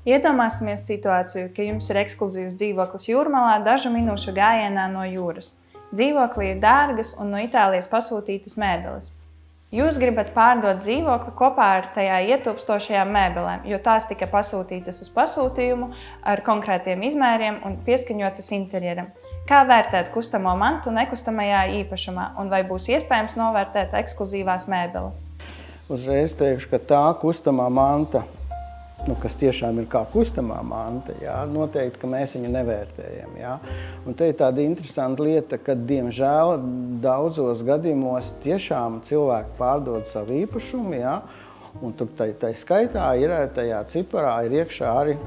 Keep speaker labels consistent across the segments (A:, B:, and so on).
A: Iedomāsimies situāciju, ka jums ir ekskluzīvs dzīvoklis Jūrmalā dažu minūšu gājienā no jūras. Dzīvoklī ir dārgas un no Itālijas pasūtītas mēbeles. Jūs gribat pārdot dzīvokli kopā ar tajā ietilpstošajām mēbelēm, jo tās tika pasūtītas uz pasūtījumu ar konkrētiem izmēriem un pieskaņotas interjeram. Kā vērtēt kustamo mantu nekustamajā īpašumā un vai būs iespējams novērtēt ekskluzīvās mēbeles?
B: Uzreiz teikšu, ka tā kustamā manta, kas tiešām ir kā kustamā manta, noteikti, ka mēs viņu nevērtējam. Un te ir tāda interesanta lieta, ka, diemžēl, daudzos gadījumos tiešām cilvēki pārdod savu īpašumu, un tur tai skaitā ir tajā ciparā ir iekšā arī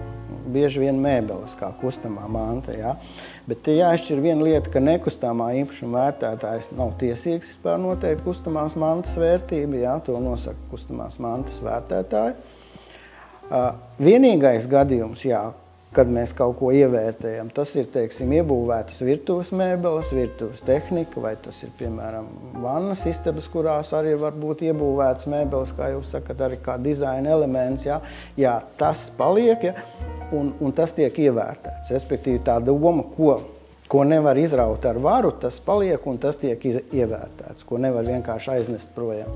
B: bieži vien mēbeles, kā kustamā manta. Bet te jāizšķir viena lieta, ka nekustamā īpašuma vērtētājs nav tiesīgs vispār noteikt kustamās mantas vērtību, to nosaka kustamās mantas vērtētāji. Vienīgais gadījums, kad mēs kaut ko ievērtējam, tas ir, teiksim, iebūvētas virtuves mēbeles, virtuves tehnika, vai tas ir, piemēram, vannas istabas, kurās arī var būt iebūvētas mēbeles, kā jūs sakat, arī kā dizaina elements, tas paliek, un tas tiek ievērtēts. Respektīvi, tā doma, ko nevar izraut ar varu, tas paliek un tas tiek ievērtēts, ko nevar vienkārši aiznest projām.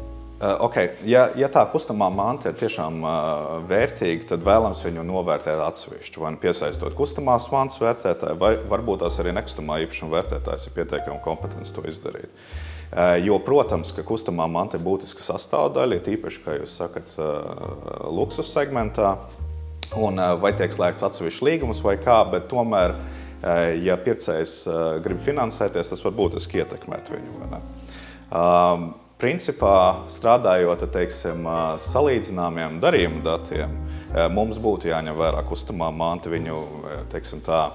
C: Ja tā kustamā manta ir tiešām vērtīga, tad vēlams viņu novērtēt atsevišķi, vai piesaistot kustamās mantas vērtētāju, vai varbūt tās arī nekustamā īpašuma vērtētājs ir pietiekami kompetents to izdarīt. Jo, protams, ka kustamā manta ir būtiska sastāvdaļa, tīpaši, kā jūs sakat, luksus segmentā, un vai tiek slēgts atsevišķi līgumus vai kā, bet tomēr, ja pircējs grib finansēties, tas var būtiski ietekmēt viņu. Principā, strādājot, teiksim, salīdzināmiem darījumu datiem, mums būtu jāņem vērā kustamā manta viņu, teiksim tā,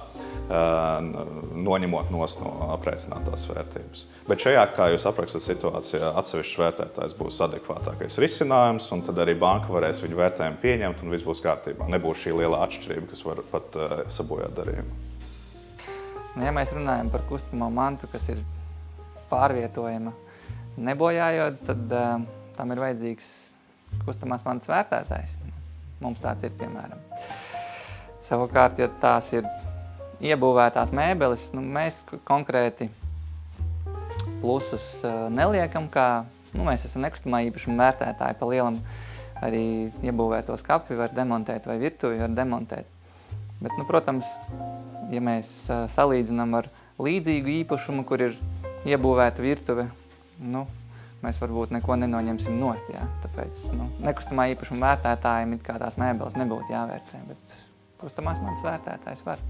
C: noņemot no aprēķinātās vērtības. Bet šajā, kā jūs aprakstat situācijā, atsevišķs vērtētājs būs adekvātākais risinājums, un tad arī banka varēs viņu vērtējumu pieņemt, un viss būs kārtībā. Nebūs šī liela atšķirība, kas var pat sabojāt darījumu.
D: Ja mēs runājam par kustamo mantu, kas ir pārvietojama, nebojājot, tad tam ir vajadzīgs kustamās mantas vērtētājs. Mums tāds ir, piemēram. Savukārt, ja tās ir iebūvētās mēbeles, mēs konkrēti plusus neliekam, kā mēs esam nekustamā īpašuma vērtētāji, pa lielam arī iebūvētos kapi var demontēt vai virtuvi var demontēt. Bet, protams, ja mēs salīdzinām ar līdzīgu īpašumu, kur ir iebūvēta virtuve, mēs varbūt neko nenoņemsim nost, tāpēc nekustamā īpašuma vērtētājiem it kā tās mēbeles nebūtu jāvērtē, bet kustamās mantas vērtētājs var.